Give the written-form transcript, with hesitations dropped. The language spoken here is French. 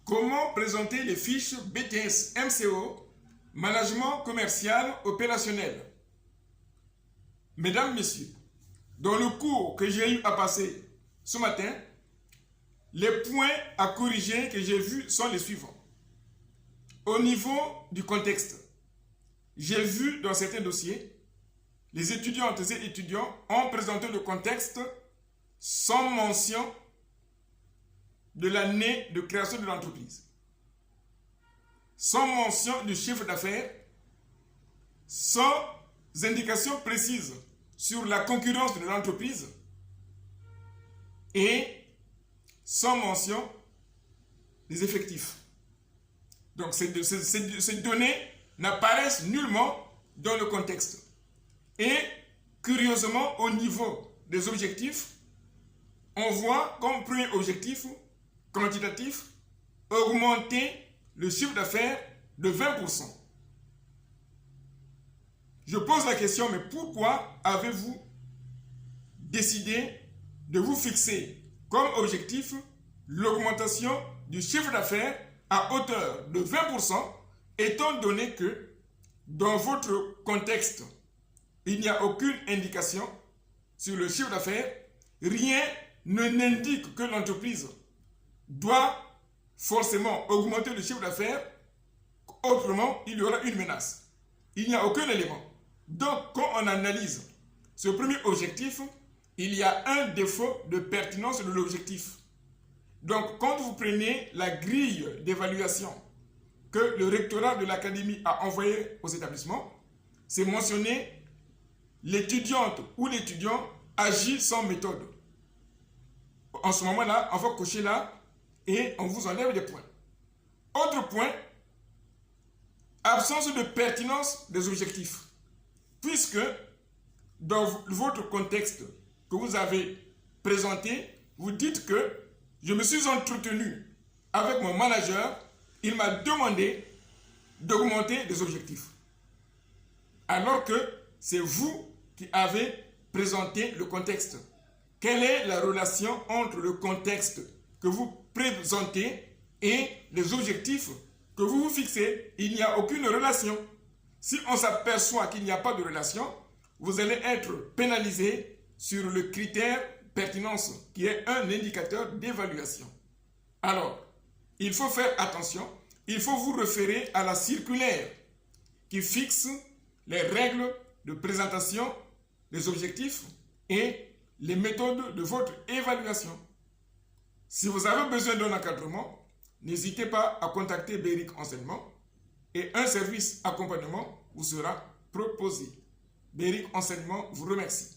Comment présenter les fiches BTS MCO, Management commercial opérationnel? Mesdames, Messieurs, dans le cours que j'ai eu à passer ce matin, les points à corriger que j'ai vus sont les suivants. Au niveau du contexte, j'ai vu dans certains dossiers, les étudiantes et étudiants ont présenté le contexte sans mention de l'année de création de l'entreprise, sans mention du chiffre d'affaires, sans indication précise sur la concurrence de l'entreprise et sans mention des effectifs. Donc ces données n'apparaissent nullement dans le contexte. Et curieusement, au niveau des objectifs, on voit comme premier objectif quantitatif augmenter le chiffre d'affaires de 20%. Je pose la question, mais pourquoi avez-vous décidé de vous fixer comme objectif l'augmentation du chiffre d'affaires à hauteur de 20%, étant donné que dans votre contexte, il n'y a aucune indication sur le chiffre d'affaires, rien ne n'indique que l'entreprise doit forcément augmenter le chiffre d'affaires, autrement il y aura une menace. Il n'y a aucun élément. Donc quand on analyse ce premier objectif, il y a un défaut de pertinence de l'objectif. Donc quand vous prenez la grille d'évaluation que le rectorat de l'académie a envoyée aux établissements, c'est mentionné l'étudiante ou l'étudiant agit sans méthode. En ce moment-là, on va cocher là et on vous enlève des points. Autre point, absence de pertinence des objectifs. Puisque dans votre contexte que vous avez présenté, vous dites que je me suis entretenu avec mon manager, il m'a demandé d'augmenter des objectifs. Alors que c'est vous qui avez présenté le contexte. Quelle est la relation entre le contexte que vous présentez et les objectifs que vous vous fixez? Il n'y a aucune relation. Si on s'aperçoit qu'il n'y a pas de relation, vous allez être pénalisé sur le critère pertinence, qui est un indicateur d'évaluation. Alors, il faut faire attention, il faut vous référer à la circulaire qui fixe les règles de présentation des objectifs et les méthodes de votre évaluation. Si vous avez besoin d'un encadrement, n'hésitez pas à contacter Beric Enseignement et un service accompagnement vous sera proposé. Beric Enseignement vous remercie.